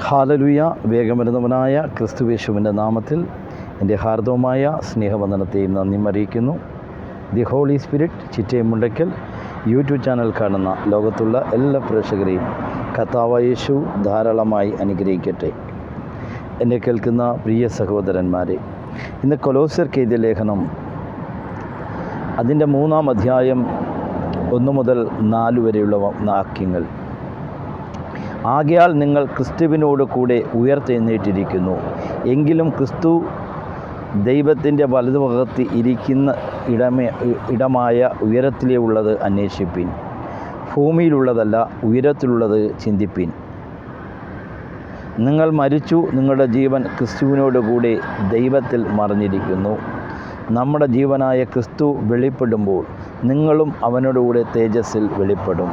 Hallelujah. വേഗമരുന്നവനായ ക്രിസ്തുയേശുവിൻ്റെ നാമത്തിൽ എൻ്റെ ഹാർദവമായ സ്നേഹവന്ദനത്തെയും നന്ദിയും അറിയിക്കുന്നു. The Holy Spirit Chittemundakkal YouTube channel കാണുന്ന ലോകത്തുള്ള എല്ലാ പ്രേക്ഷകരെയും കർത്താവായ യേശു ധാരാളമായി അനുഗ്രഹിക്കട്ടെ. എന്നെ കേൾക്കുന്ന പ്രിയ സഹോദരന്മാരെ, ഇന്ന് കൊലോസ്യർക്ക് എഴുതിയ ലേഖനം അതിൻ്റെ 3-ാം അധ്യായം 1 മുതൽ 4 വരെയുള്ള വാക്യങ്ങൾ. ആകയാൽ നിങ്ങൾ ക്രിസ്തുവിനോട് കൂടെ ഉയർത്തെഴുന്നേറ്റിരിക്കുന്നു, എങ്കിലും ക്രിസ്തു ദൈവത്തിൻ്റെ വലതുഭാഗത്ത് ഇരിക്കുന്ന ഇടമായ ഉയരത്തിലേ ഉള്ളത് അന്വേഷിപ്പിൻ, ഭൂമിയിലുള്ളതല്ല ഉയരത്തിലുള്ളത് ചിന്തിപ്പിൻ. നിങ്ങൾ മരിച്ചു, നിങ്ങളുടെ ജീവൻ ക്രിസ്തുവിനോട് കൂടെ ദൈവത്തിൽ മറഞ്ഞിരിക്കുന്നു. നമ്മുടെ ജീവനായ ക്രിസ്തു വെളിപ്പെടുമ്പോൾ നിങ്ങളും അവനോടുകൂടെ തേജസ്സിൽ വെളിപ്പെടും.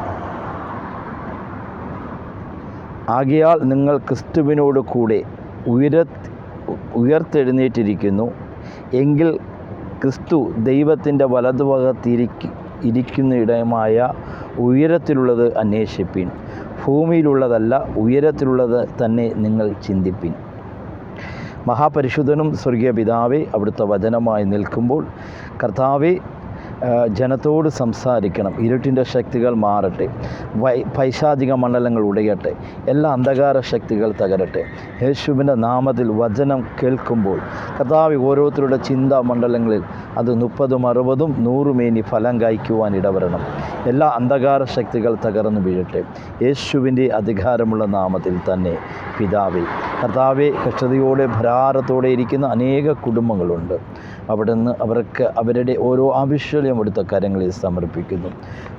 ആകയാൽ നിങ്ങൾ ക്രിസ്തുവിനോട് കൂടെ ഉയർത്തെഴുന്നേറ്റിരിക്കുന്നു, എങ്കിൽ ക്രിസ്തു ദൈവത്തിൻ്റെ വലതുഭാഗത്തിരിക്കുന്ന ഇടമായ ഉയരത്തിലുള്ളത് അന്വേഷിപ്പിൻ, ഭൂമിയിലുള്ളതല്ല ഉയരത്തിലുള്ളത് തന്നെ നിങ്ങൾ ചിന്തിപ്പിൻ. മഹാപരിശുദ്ധനും സ്വർഗീയ പിതാവേ, അവിടുത്തെ വചനമായി നിൽക്കുമ്പോൾ കർത്താവേ, ജനത്തോട് സംസാരിക്കണം. ഇരുട്ടിൻ്റെ ശക്തികൾ മാറട്ടെ, പൈശാചിക മണ്ഡലങ്ങൾ ഉടയട്ടെ, എല്ലാ അന്ധകാര ശക്തികൾ തകരട്ടെ. യേശുവിൻ്റെ നാമത്തിൽ വചനം കേൾക്കുമ്പോൾ കർത്താവ് ഓരോരുത്തരുടെ ചിന്താ മണ്ഡലങ്ങളിൽ അത് 30, 60, 100 മേനി ഫലം കായ്ക്കുവാൻ ഇടവരണം. എല്ലാ അന്ധകാര ശക്തികൾ തകർന്നു വീഴട്ടെ, യേശുവിൻ്റെ അധികാരമുള്ള നാമത്തിൽ തന്നെ പിതാവേ. കർത്താവെ, കഷ്ടതയോടെ ഭാരത്തോടെ ഇരിക്കുന്ന അനേക കുടുംബങ്ങളുണ്ട്. അവിടുന്ന് അവർക്ക് അവരുടെ ഓരോ ആവശ്യവും എടുത്ത കരങ്ങളിൽ സമർപ്പിക്കുന്നു.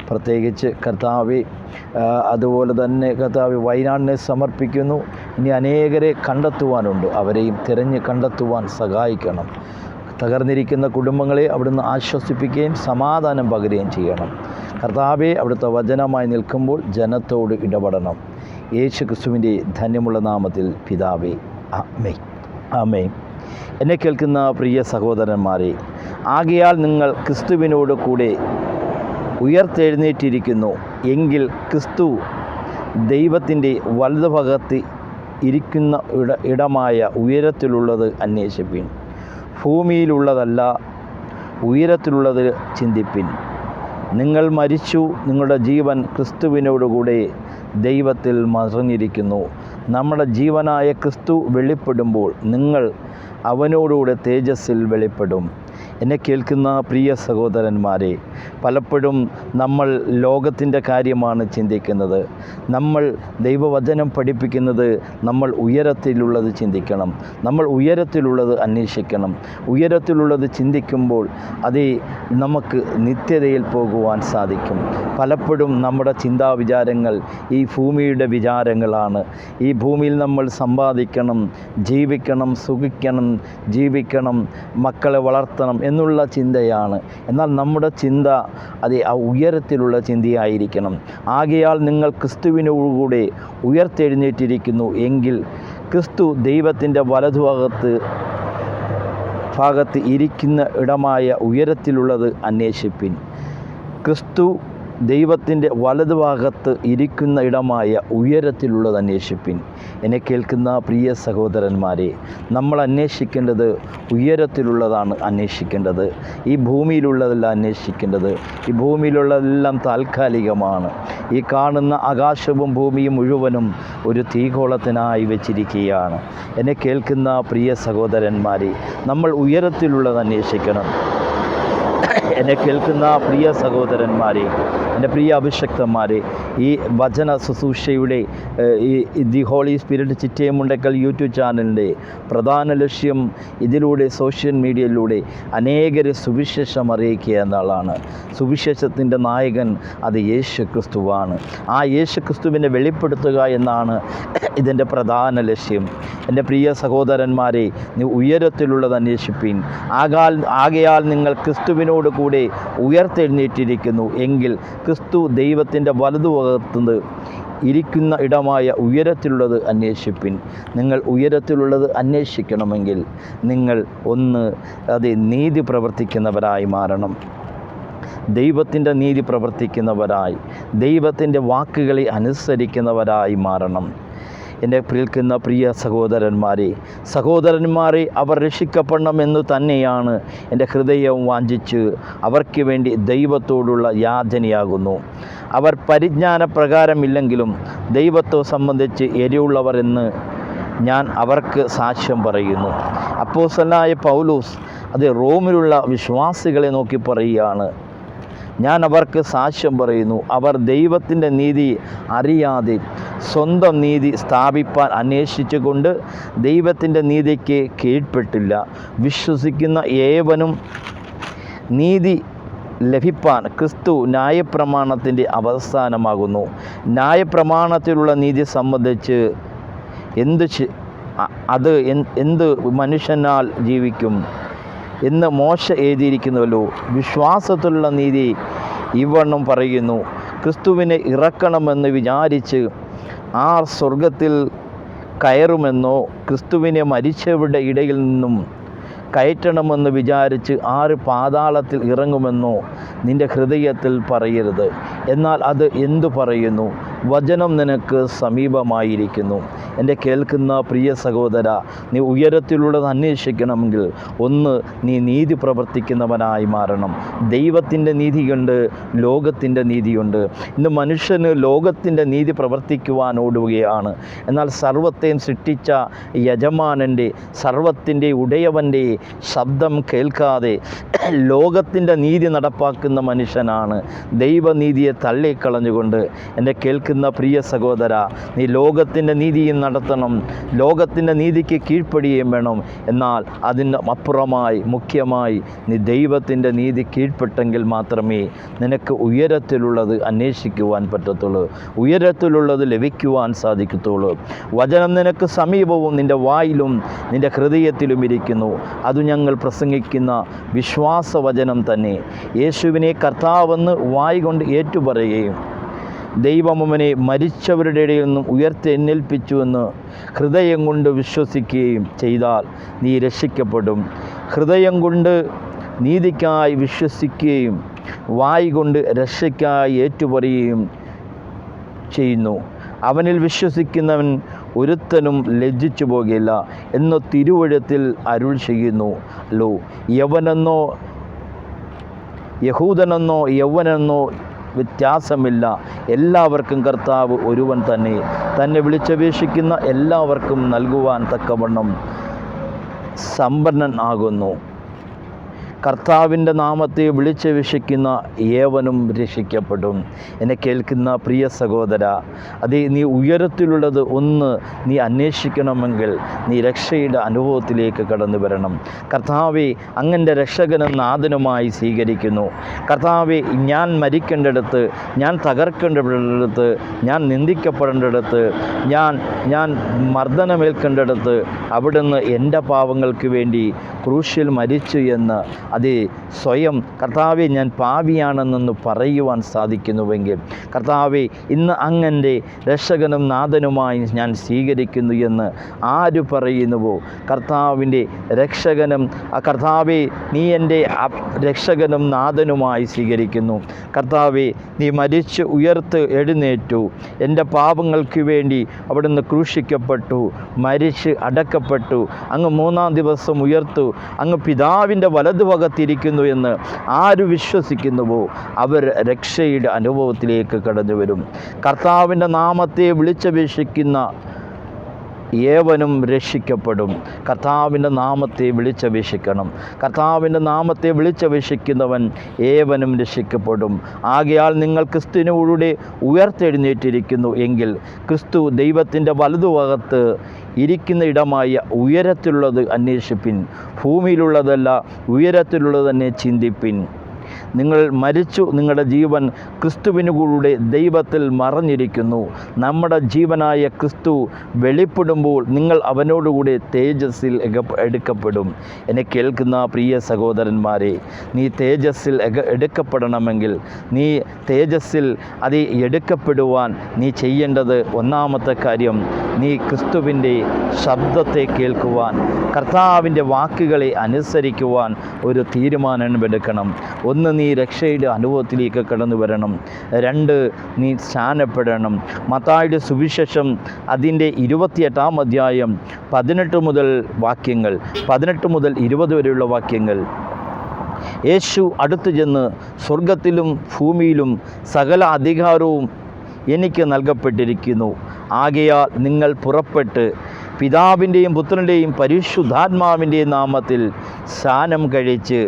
പ്രത്യേകിച്ച് കർത്താവെ, അതുപോലെ തന്നെ കർത്താവെ, വയനാടിനെ സമർപ്പിക്കുന്നു. ഇനി അനേകരെ കണ്ടെത്തുവാനുണ്ട്, അവരെയും തിരഞ്ഞ് കണ്ടെത്തുവാൻ സഹായിക്കണം. തകർന്നിരിക്കുന്ന കുടുംബങ്ങളെ അവിടുന്ന് ആശ്വസിപ്പിക്കുകയും സമാധാനം പകരുകയും ചെയ്യണം. കർത്താവെ, അവിടുത്തെ വചനമായി നിൽക്കുമ്പോൾ ജനത്തോട് ഇടപെടണം. യേശു ക്രിസ്തുവിൻ്റെ ധന്യമുള്ള നാമത്തിൽ പിതാവേ, ആമേൻ. ആമേൻ. എന്നെ കേൾക്കുന്ന പ്രിയ സഹോദരന്മാരെ, ആകയാൽ നിങ്ങൾ ക്രിസ്തുവിനോട് കൂടെ ഉയർത്തെഴുന്നേറ്റിരിക്കുന്നു, എങ്കിൽ ക്രിസ്തു ദൈവത്തിൻ്റെ വലതുഭാഗത്ത് ഇരിക്കുന്ന ഇടമായ ഉയരത്തിലുള്ളത് അന്വേഷിപ്പിൻ, ഭൂമിയിലുള്ളതല്ല ഉയരത്തിലുള്ളത് ചിന്തിപ്പിൻ. നിങ്ങൾ മരിച്ചു, നിങ്ങളുടെ ജീവൻ ക്രിസ്തുവിനോടുകൂടെ ദൈവത്തിൽ മറഞ്ഞിരിക്കുന്നു. നമ്മുടെ ജീവനായ ക്രിസ്തു വെളിപ്പെടുമ്പോൾ നിങ്ങൾ അവനോടുകൂടെ തേജസ്സിൽ വെളിപ്പെടും. എന്നെ കേൾക്കുന്ന പ്രിയ സഹോദരന്മാരെ, പലപ്പോഴും നമ്മൾ ലോകത്തിൻ്റെ കാര്യമാണ് ചിന്തിക്കുന്നത്. നമ്മൾ ദൈവവചനം പഠിപ്പിക്കുന്നത് നമ്മൾ ഉയരത്തിലുള്ളത് ചിന്തിക്കണം, നമ്മൾ ഉയരത്തിലുള്ളത് അന്വേഷിക്കണം. ഉയരത്തിലുള്ളത് ചിന്തിക്കുമ്പോൾ അത് നമുക്ക് നിത്യതയിൽ പോകുവാൻ സാധിക്കും. പലപ്പോഴും നമ്മുടെ ചിന്താവിചാരങ്ങൾ ഈ ഭൂമിയുടെ വിചാരങ്ങളാണ്. ഈ ഭൂമിയിൽ നമ്മൾ സമ്പാദിക്കണം, ജീവിക്കണം, സുഖിക്കണം, ജീവിക്കണം, മക്കളെ വളർത്തണം എന്നുള്ള ചിന്തയാണ്. എന്നാൽ നമ്മുടെ ചിന്ത അത് ആ ഉയരത്തിലുള്ള ചിന്തയായിരിക്കണം. ആകയാൽ നിങ്ങൾ ക്രിസ്തുവിനോടുകൂടെ ഉയർത്തെഴുന്നേറ്റിരിക്കുന്നു, എങ്കിൽ ക്രിസ്തു ദൈവത്തിൻ്റെ വലതുഭാഗത്ത് ഇരിക്കുന്ന ഇടമായ ഉയരത്തിലുള്ളത് അന്വേഷിപ്പിൻ. ക്രിസ്തു ദൈവത്തിൻ്റെ വലതുഭാഗത്ത് ഇരിക്കുന്ന ഇടമായ ഉയരത്തിലുള്ളത് അന്വേഷിപ്പിൻ. എന്നെ കേൾക്കുന്ന പ്രിയ സഹോദരന്മാരെ, നമ്മൾ അന്വേഷിക്കേണ്ടത് ഉയരത്തിലുള്ളതാണ് അന്വേഷിക്കേണ്ടത്. ഈ ഭൂമിയിലുള്ളതല്ല അന്വേഷിക്കേണ്ടത്. ഈ ഭൂമിയിലുള്ളതെല്ലാം താൽക്കാലികമാണ്. ഈ കാണുന്ന ആകാശവും ഭൂമിയും മുഴുവനും ഒരു തീഗോളത്തിനായി വെച്ചിരിക്കുകയാണ്. എന്നെ കേൾക്കുന്ന പ്രിയ സഹോദരന്മാരെ, നമ്മൾ ഉയരത്തിലുള്ളത് അന്വേഷിക്കണം. എന്നെ കേൾക്കുന്ന പ്രിയ സഹോദരന്മാരെ, എൻ്റെ പ്രിയ അഭിഷക്തന്മാരെ, ഈ വചന ശുശ്രൂഷയുടെ ഈ the Holy Spirit Chittemundakkal YouTube ചാനലിൻ്റെ പ്രധാന ലക്ഷ്യം ഇതിലൂടെ സോഷ്യൽ മീഡിയയിലൂടെ അനേകരെ സുവിശേഷം അറിയിക്കുക എന്നതാണ്. സുവിശേഷത്തിൻ്റെ നായകൻ അത് യേശു ക്രിസ്തുവാണ്. ആ യേശു ക്രിസ്തുവിനെ വെളിപ്പെടുത്തുക എന്നാണ് ഇതിൻ്റെ പ്രധാന ലക്ഷ്യം. എൻ്റെ പ്രിയ സഹോദരന്മാരെ, നീ ഉയരത്തിലുള്ളത് അന്വേഷിപ്പിൻ. ആകയാൽ നിങ്ങൾ ക്രിസ്തുവിനോട് കൂടെ ഉയർത്തെഴുന്നേറ്റിരിക്കുന്നു, എങ്കിൽ ക്രിസ്തു ദൈവത്തിൻ്റെ വലതുഭാഗത്ത് ഇരിക്കുന്ന ഇടമായ ഉയരത്തിലുള്ളത് അന്വേഷിപ്പിൻ. നിങ്ങൾ ഉയരത്തിലുള്ളത് അന്വേഷിക്കണമെങ്കിൽ നിങ്ങൾ നീതി പ്രവർത്തിക്കുന്നവരായി മാറണം. ദൈവത്തിൻ്റെ നീതി പ്രവർത്തിക്കുന്നവരായി, ദൈവത്തിൻ്റെ വാക്കുകളെ അനുസരിക്കുന്നവരായി മാറണം. എന്നെ കേൾക്കുന്ന പ്രിയ സഹോദരന്മാരെ അവർ രക്ഷിക്കപ്പെടണമെന്ന് തന്നെയാണ് എൻ്റെ ഹൃദയം വാഞ്ചിച്ച് അവർക്ക് വേണ്ടി ദൈവത്തോടുള്ള യാചനയാകുന്നു. അവർ പരിജ്ഞാനപ്രകാരമില്ലെങ്കിലും ദൈവത്തെ സംബന്ധിച്ച് എരിവുള്ളവർ എന്ന് ഞാൻ അവർക്ക് സാക്ഷ്യം പറയുന്നു. അപ്പോസ്തലനായ പൗലോസ് അത് റോമിലുള്ള വിശ്വാസികളെ നോക്കി പറയുകയാണ്. ഞാൻ അവർക്ക് സാക്ഷ്യം പറയുന്നു, അവർ ദൈവത്തിൻ്റെ നീതി അറിയാതെ സ്വന്തം നീതി സ്ഥാപിപ്പാൻ അന്വേഷിച്ചുകൊണ്ട് ദൈവത്തിൻ്റെ നീതിക്ക് കീഴ്പ്പെട്ടില്ല. വിശ്വസിക്കുന്ന ഏവനും നീതി ലഭിപ്പാൻ ക്രിസ്തു ന്യായപ്രമാണത്തിൻ്റെ അവസാനമാകുന്നു. ന്യായപ്രമാണത്തിലുള്ള നീതി സംബന്ധിച്ച് എന്ത് മനുഷ്യനാൽ ജീവിക്കും എന്ന് മോശ എഴുതിയിരിക്കുന്നുവല്ലോ. വിശ്വാസത്തിലുള്ള നീതി ഇവണ്ണം പറയുന്നു, ക്രിസ്തുവിനെ ഇറക്കണമെന്ന് വിചാരിച്ച് ആർ സ്വർഗത്തിൽ കയറുമെന്നോ ക്രിസ്തുവിനെ മരിച്ചവരുടെ ഇടയിൽ നിന്നും കയറ്റണമെന്ന് വിചാരിച്ച് ആര് പാതാളത്തിൽ ഇറങ്ങുമെന്നോ നിൻ്റെ ഹൃദയത്തിൽ പറയരുത്. എന്നാൽ അത് എന്തു പറയുന്നു? വചനം നിനക്ക് സമീപമായിരിക്കുന്നു. എൻ്റെ കേൾക്കുന്ന പ്രിയ സഹോദര, നീ ഉയരത്തിലുള്ളത് അന്വേഷിക്കണമെങ്കിൽ ഒന്ന്, നീ നീതി പ്രവർത്തിക്കുന്നവനായി മാറണം. ദൈവത്തിൻ്റെ നീതിയുണ്ട്, ലോകത്തിൻ്റെ നീതിയുണ്ട്. ഇന്ന് മനുഷ്യന് ലോകത്തിൻ്റെ നീതി പ്രവർത്തിക്കുവാൻ ഓടുകയാണ്. എന്നാൽ സർവത്തെയും സൃഷ്ടിച്ച യജമാനൻ്റെ, സർവത്തിൻ്റെ ഉടയവൻ്റെ ശബ്ദം കേൾക്കാതെ ലോകത്തിൻ്റെ നീതി നടപ്പാക്കുന്ന മനുഷ്യനാണ് ദൈവനീതിയെ തള്ളിക്കളഞ്ഞുകൊണ്ട്. എൻ്റെ കേൾക്കുന്ന പ്രിയ സഹോദര, നീ ലോകത്തിൻ്റെ നീതിയും നടത്തണം, ലോകത്തിൻ്റെ നീതിക്ക് കീഴ്പ്പെടുകയും വേണം. എന്നാൽ അതിന് അപ്പുറമായി മുഖ്യമായി നീ ദൈവത്തിൻ്റെ നീതി കീഴ്പ്പെട്ടെങ്കിൽ മാത്രമേ നിനക്ക് ഉയരത്തിലുള്ളത് അന്വേഷിക്കുവാൻ പറ്റത്തുള്ളൂ, ഉയരത്തിലുള്ളത് ലഭിക്കുവാൻ സാധിക്കത്തുള്ളൂ. വചനം നിനക്ക് സമീപവും നിൻ്റെ വായിലും നിൻ്റെ ഹൃദയത്തിലും ഇരിക്കുന്നു. അത് ഞങ്ങൾ പ്രസംഗിക്കുന്ന വിശ്വാസവചനം തന്നെ. യേശുവിനെ കർത്താവെന്ന് വായ് കൊണ്ട് ഏറ്റുപറയുകയും ദൈവം അവനെ മരിച്ചവരുടെ ഇടയിൽ നിന്നും ഉയർത്തെഴുന്നേൽപ്പിച്ചുവെന്ന് ഹൃദയം കൊണ്ട് വിശ്വസിക്കുകയും ചെയ്താൽ നീ രക്ഷിക്കപ്പെടും. ഹൃദയം കൊണ്ട് നീതിക്കായി വിശ്വസിക്കുകയും വായ് കൊണ്ട് രക്ഷയ്ക്കായി ഏറ്റുപറയുകയും ചെയ്യുന്നു. അവനിൽ വിശ്വസിക്കുന്നവൻ ഒരുത്തനും ലജ്ജിച്ചു പോകുകയില്ല എന്ന് തിരുവഴുത്തിൽ അരുൾ ചെയ്യുന്നു അല്ലോ. യവനെന്നോ യഹൂദനെന്നോ യൗവനെന്നോ വ്യത്യാസമില്ല, എല്ലാവർക്കും കർത്താവ് ഒരുവൻ തന്നെ. തന്നെ വിളിച്ചപേക്ഷിക്കുന്ന എല്ലാവർക്കും നൽകുവാൻ തക്കവണ്ണം സമ്പന്നൻ ആകുന്നു. കർത്താവിൻ്റെ നാമത്തെ വിളിച്ചപേക്ഷിക്കുന്ന ഏവനും രക്ഷിക്കപ്പെടും. എന്നെ കേൾക്കുന്ന പ്രിയ സഹോദര, അതേ, നീ ഉയരത്തിലുള്ളത് ഒന്ന് നീ അന്വേഷിക്കണമെങ്കിൽ നീ രക്ഷയുടെ അനുഭവത്തിലേക്ക് കടന്നു വരണം. കർത്താവെ, അങ്ങൻ്റെ രക്ഷകനും നാഥനുമായി സ്വീകരിക്കുന്നു. കർത്താവെ, ഞാൻ മരിക്കേണ്ടടുത്ത്, ഞാൻ തകർക്കേണ്ടടുത്ത്, ഞാൻ നിന്ദിക്കപ്പെടേണ്ടടുത്ത്, ഞാൻ മർദ്ദനമേൽക്കേണ്ടടുത്ത് അവിടുന്ന് എൻ്റെ പാവങ്ങൾക്ക് വേണ്ടി ക്രൂശിൽ മരിച്ചു എന്ന് അതേ സ്വയം കർത്താവെ ഞാൻ പാപിയാണെന്നൊന്ന് പറയുവാൻ സാധിക്കുന്നുവെങ്കിൽ, കർത്താവെ ഇന്ന് അങ്ങൻ്റെ രക്ഷകനും നാഥനുമായി ഞാൻ സ്വീകരിക്കുന്നു എന്ന് ആര് പറയുന്നുവോ, കർത്താവിൻ്റെ രക്ഷകനും കർത്താവെ നീ എൻ്റെ രക്ഷകനും നാഥനുമായി സ്വീകരിക്കുന്നു. കർത്താവെ, നീ മരിച്ച് ഉയർത്ത് എഴുന്നേറ്റു, എൻ്റെ പാപങ്ങൾക്ക് വേണ്ടി അവിടുന്ന് ക്രൂശിക്കപ്പെട്ടു, മരിച്ച് അടക്കപ്പെട്ടു, അങ്ങ് മൂന്നാം ദിവസം ഉയർത്തു, അങ്ങ് പിതാവിൻ്റെ വലതുഭാഗത്തിരിക്കുന്നു എന്ന് ആര് വിശ്വസിക്കുന്നുവോ അവർ രക്ഷയുടെ അനുഭവത്തിലേക്ക് കടന്നു വരും. കർത്താവിൻ്റെ നാമത്തെ വിളിച്ചപേക്ഷിക്കുന്ന ഏവനും രക്ഷിക്കപ്പെടും. കർത്താവിൻ്റെ നാമത്തെ വിളിച്ചപേക്ഷിക്കണം. കർത്താവിൻ്റെ നാമത്തെ വിളിച്ചപേക്ഷിക്കുന്നവൻ ഏവനും രക്ഷിക്കപ്പെടും. ആകയാൽ നിങ്ങൾ ക്രിസ്തുവിനോടുകൂടെ ഉയർത്തെഴുന്നേറ്റിരിക്കുന്നു എങ്കിൽ ക്രിസ്തു ദൈവത്തിൻ്റെ വലതുഭാഗത്ത് ഇരിക്കുന്ന ഇടമായ ഉയരത്തിലുള്ളത് അന്വേഷിപ്പിൻ, ഭൂമിയിലുള്ളതല്ല ഉയരത്തിലുള്ളത് തന്നെ ചിന്തിപ്പിൻ. നിങ്ങൾ മരിച്ചു, നിങ്ങളുടെ ജീവൻ ക്രിസ്തുവിനുകൂടെ ദൈവത്തിൽ മറഞ്ഞിരിക്കുന്നു. നമ്മുടെ ജീവനായ ക്രിസ്തു വെളിപ്പെടുമ്പോൾ നിങ്ങൾ അവനോടുകൂടെ തേജസ്സിൽ എടുക്കപ്പെടും. എന്നെ കേൾക്കുന്ന പ്രിയ സഹോദരന്മാരെ, നീ തേജസ്സിൽ എടുക്കപ്പെടണമെങ്കിൽ, നീ തേജസ്സിൽ അത് എടുക്കപ്പെടുവാൻ നീ ചെയ്യേണ്ടത് ഒന്നാമത്തെ കാര്യം, നീ ക്രിസ്തുവിൻ്റെ ശബ്ദത്തെ കേൾക്കുവാൻ, കർത്താവിൻ്റെ വാക്കുകളെ അനുസരിക്കുവാൻ ഒരു തീരുമാനം എടുക്കണം. ഒന്ന്, നീ രക്ഷയുടെ അനുഭവത്തിലേക്ക് കടന്നു വരണം. 2 നീ സ്നാനപ്പെടണം. മത്തായിയുടെ സുവിശേഷം അതിൻ്റെ 28-ാം അധ്യായം 18 മുതൽ 20 വരെയുള്ള വാക്യങ്ങൾ. യേശു അടുത്തു ചെന്ന്, സ്വർഗത്തിലും ഭൂമിയിലും സകല അധികാരവും എനിക്ക് നൽകപ്പെട്ടിരിക്കുന്നു. ആകയാൽ നിങ്ങൾ പുറപ്പെട്ട് പിതാവിൻ്റെയും പുത്രൻ്റെയും പരിശുദ്ധാത്മാവിൻ്റെയും നാമത്തിൽ സ്നാനം കഴിച്ച്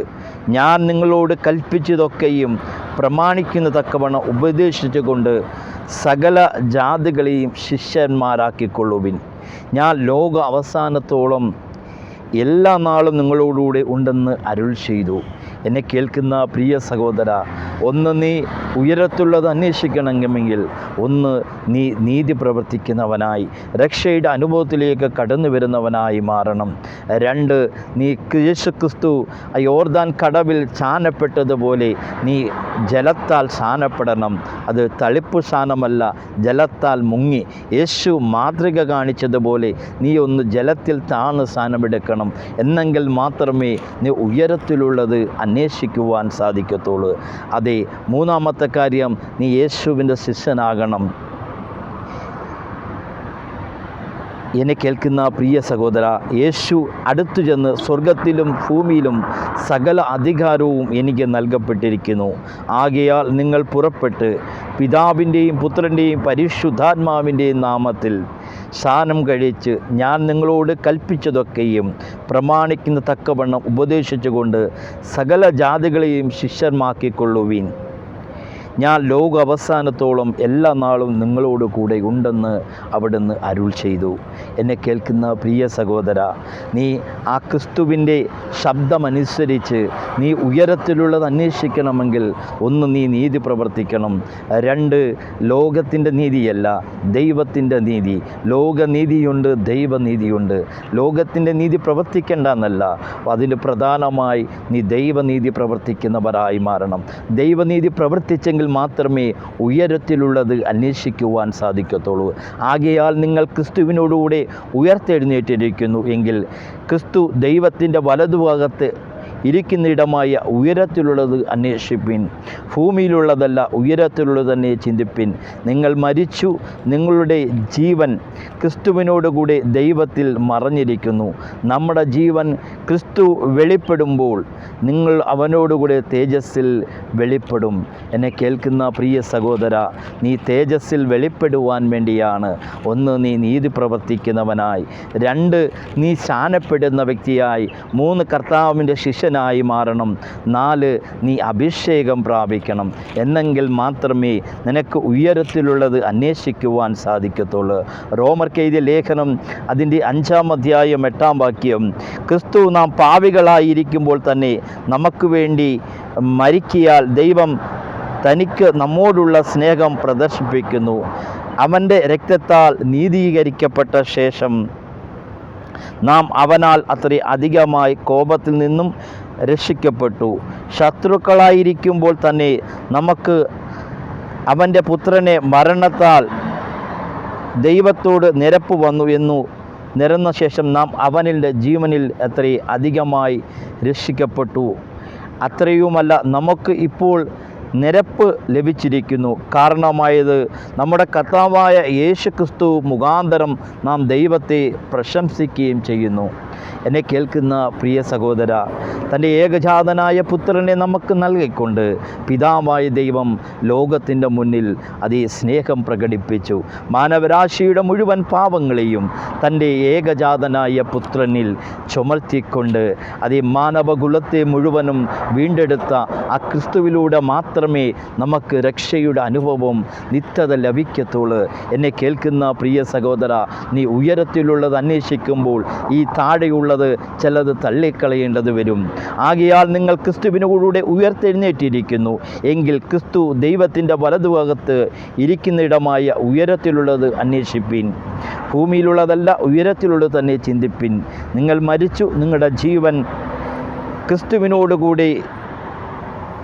ഞാൻ നിങ്ങളോട് കൽപ്പിച്ചതൊക്കെയും പ്രമാണിക്കുന്ന തക്കവണ്ണം ഉപദേശിച്ചുകൊണ്ട് സകല ജാതികളെയും ശിഷ്യന്മാരാക്കിക്കൊള്ളുവിൻ. ഞാൻ ലോക അവസാനത്തോളം എല്ലാ നാളും നിങ്ങളോടുകൂടെ ഉണ്ടെന്ന് അരുൾ ചെയ്തു. എന്നെ കേൾക്കുന്ന പ്രിയ സഹോദര, ഒന്ന് നീ ഉയരത്തുള്ളത് അന്വേഷിക്കണമെങ്കിൽ ഒന്ന് നീ നീതി പ്രവർത്തിക്കുന്നവനായി രക്ഷയുടെ അനുഭവത്തിലേക്ക് കടന്നു വരുന്നവനായി മാറണം. 2 നീ യേശുക്രിസ്തു യോർദാൻ കടവിൽ സ്നാനപ്പെട്ടതുപോലെ നീ ജലത്താൽ സ്നാനപ്പെടണം. അത് തളിപ്പ് സ്നാനമല്ല, ജലത്താൽ മുങ്ങി യേശു മാതൃക കാണിച്ചതുപോലെ നീ ഒന്ന് ജലത്തിൽ താഴ്ന്ന് സ്നാനമെടുക്കണം. എന്നെങ്കിൽ മാത്രമേ നീ ഉയരത്തിലുള്ളത് അന്വേഷിക്കുവാൻ സാധിക്കത്തുള്ളൂ. അതെ, 3-ാമത്തെ കാര്യം, നീ യേശുവിൻ്റെ ശിഷ്യനാകണം. എന്നെ കേൾക്കുന്ന പ്രിയ സഹോദര, യേശു അടുത്തു ചെന്ന്, സ്വർഗത്തിലും ഭൂമിയിലും സകല അധികാരവും എനിക്ക് നൽകപ്പെട്ടിരിക്കുന്നു. ആകയാൽ നിങ്ങൾ പുറപ്പെട്ട് പിതാവിൻ്റെയും പുത്രൻ്റെയും പരിശുദ്ധാത്മാവിൻ്റെയും നാമത്തിൽ സ്നാനം കഴിച്ച് ഞാൻ നിങ്ങളോട് കൽപ്പിച്ചതൊക്കെയും പ്രമാണിക്കുന്ന തക്കവണ്ണം ഉപദേശിച്ചുകൊണ്ട് സകല ജാതികളെയും ശിഷ്യന്മാക്കിക്കൊള്ളുവീൻ. ഞാൻ ലോക അവസാനത്തോളം എല്ലാ നാളും നിങ്ങളോട് കൂടെ ഉണ്ടെന്ന് അവിടുന്ന് അരുൾ ചെയ്തു. എന്നെ കേൾക്കുന്ന പ്രിയ സഹോദര, നീ ആ ക്രിസ്തുവിൻ്റെ ശബ്ദമനുസരിച്ച് നീ ഉയരത്തിലുള്ളത് അന്വേഷിക്കണമെങ്കിൽ ഒന്ന് നീ നീതി പ്രവർത്തിക്കണം. 2 ലോകത്തിൻ്റെ നീതിയല്ല, ദൈവത്തിൻ്റെ നീതി. ലോകനീതിയുണ്ട്, ദൈവനീതിയുണ്ട്. ലോകത്തിൻ്റെ നീതി പ്രവർത്തിക്കേണ്ട എന്നല്ല, അതിന് പ്രധാനമായി നീ ദൈവനീതി പ്രവർത്തിക്കുന്നവരായി മാറണം. ദൈവനീതി പ്രവർത്തിച്ചെങ്കിൽ മാത്രമേ ഉയരത്തിലുള്ളത് അന്വേഷിക്കുവാൻ സാധിക്കത്തുള്ളൂ. ആകയാൽ നിങ്ങൾ ക്രിസ്തുവിനോടുകൂടെ ഉയർത്തെഴുന്നേറ്റിരിക്കുന്നു എങ്കിൽ ക്രിസ്തു ദൈവത്തിൻ്റെ വലതുഭാഗത്ത് ഇരിക്കുന്നിടമായ ഉയരത്തിലുള്ളത് അന്വേഷിപ്പിൻ. ഭൂമിയിലുള്ളതല്ല, ഉയരത്തിലുള്ളത് തന്നെ ചിന്തിപ്പിൻ. നിങ്ങൾ മരിച്ചു, നിങ്ങളുടെ ജീവൻ ക്രിസ്തുവിനോടുകൂടെ ദൈവത്തിൽ മറഞ്ഞിരിക്കുന്നു. നമ്മുടെ ജീവൻ ക്രിസ്തു വെളിപ്പെടുമ്പോൾ നിങ്ങൾ അവനോടുകൂടെ തേജസ്സിൽ വെളിപ്പെടും. എന്നെ കേൾക്കുന്ന പ്രിയ സഹോദര, നീ തേജസ്സിൽ വെളിപ്പെടുവാൻ വേണ്ടിയാണ് ഒന്ന് നീ നീതി പ്രവർത്തിക്കുന്നവനായി, 2 നീ സ്നാനപ്പെടുന്ന വ്യക്തിയായി, 3 കർത്താവിൻ്റെ ശിഷ്യനായി മാറണം, 4 നീ അഭിഷേകം പ്രാപിക്കണം. എന്നെങ്കിൽ മാത്രമേ നിനക്ക് ഉയരത്തിലുള്ളത് അന്വേഷിക്കുവാൻ സാധിക്കത്തുള്ളൂ. റോമർക്കെഴുതിയ ലേഖനം അതിൻ്റെ 5-ാം അധ്യായം 8-ാം വാക്യം, ക്രിസ്തു നാം പാപികളായിരിക്കുമ്പോൾ തന്നെ നമുക്ക് വേണ്ടി മരിക്കിയാൽ ദൈവം തനിക്ക് നമ്മോടുള്ള സ്നേഹം പ്രദർശിപ്പിക്കുന്നു. അവൻ്റെ രക്തത്താൽ നീതീകരിക്കപ്പെട്ട ശേഷം നാം അവനാൽ അത്ര അധികമായി കോപത്തിൽ നിന്നും രക്ഷിക്കപ്പെട്ടു. ശത്രുക്കളായിരിക്കുമ്പോൾ തന്നെ നമുക്ക് അവൻ്റെ പുത്രനെ മരണത്താൽ ദൈവത്തോട് നിരപ്പ് വന്നു എന്നു നിരന്ന ശേഷം നാം അവനിലെ ജീവനിൽ അത്ര അധികമായി രക്ഷിക്കപ്പെട്ടു. അത്രയുമല്ല, നമുക്ക് ഇപ്പോൾ നിരപ്പ് ലഭിച്ചിരിക്കുന്നു. കാരണമായത് നമ്മുടെ കർത്താവായ യേശുക്രിസ്തു മുഖാന്തരം നാം ദൈവത്തെ പ്രശംസിക്കുകയും ചെയ്യുന്നു. എന്നെ കേൾക്കുന്ന പ്രിയ സഹോദര, തൻ്റെ ഏകജാതനായ പുത്രനെ നമുക്ക് നൽകിക്കൊണ്ട് പിതാവായ ദൈവം ലോകത്തിൻ്റെ മുന്നിൽ അതേ സ്നേഹം പ്രകടിപ്പിച്ചു. മാനവരാശിയുടെ മുഴുവൻ പാപങ്ങളെയും തൻ്റെ ഏകജാതനായ പുത്രനിൽ ചുമർത്തിക്കൊണ്ട് അതേ മാനവകുലത്തെ മുഴുവനും വീണ്ടെടുത്ത ആ ക്രിസ്തുവിലൂടെ മാത്രമേ നമുക്ക് രക്ഷയുടെ അനുഭവം നിത്യത ലഭിക്കത്തുള്ളൂ. എന്നെ കേൾക്കുന്ന പ്രിയ സഹോദര, നീ ഉയരത്തിലുള്ളത് അന്വേഷിക്കുമ്പോൾ ഈ താഴെയുള്ളത് ചിലത് തള്ളിക്കളയേണ്ടത് വരും. ആകയാൽ നിങ്ങൾ ക്രിസ്തുവിനോടുകൂടെ ഉയർത്തെഴുന്നേറ്റിരിക്കുന്നു എങ്കിൽ ക്രിസ്തു ദൈവത്തിൻ്റെ വലതുഭാഗത്ത് ഇരിക്കുന്നിടമായ ഉയരത്തിലുള്ളത് അന്വേഷിപ്പിൻ. ഭൂമിയിലുള്ളതല്ല, ഉയരത്തിലുള്ളത് തന്നെ ചിന്തിപ്പിൻ. നിങ്ങൾ മരിച്ചു, നിങ്ങളുടെ ജീവൻ ക്രിസ്തുവിനോടുകൂടി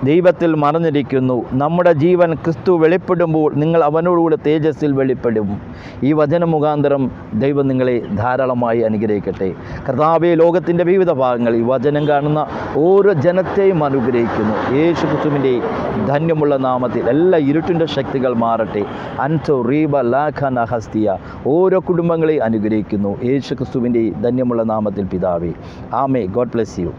ദൈവത്തിൽ മറഞ്ഞിരിക്കുന്നു. നമ്മുടെ ജീവൻ ക്രിസ്തു വെളിപ്പെടുമ്പോൾ നിങ്ങൾ അവനോടുകൂടെ തേജസ്സിൽ വെളിപ്പെടും. ഈ വചന മുഖാന്തരം ദൈവം നിങ്ങളെ ധാരാളമായി അനുഗ്രഹിക്കട്ടെ. കർത്താവേ, ലോകത്തിൻ്റെ വിവിധ ഭാഗങ്ങളിൽ ഈ വചനം കാണുന്ന ഓരോ ജനത്തെയും അനുഗ്രഹിക്കുന്നു. യേശു ക്രിസ്തുവിൻ്റെ ധന്യമുള്ള നാമത്തിൽ എല്ലാ ഇരുട്ടിൻ്റെ ശക്തികൾ മാറട്ടെ. അൻറ്റോ റീബ ലാഖന ഹസ്തിയ ഓരോ കുടുംബങ്ങളെ അനുഗ്രഹിക്കുന്നു. യേശു ക്രിസ്തുവിൻ്റെ ധന്യമുള്ള നാമത്തിൽ പിതാവേ, ആമേ. God bless you.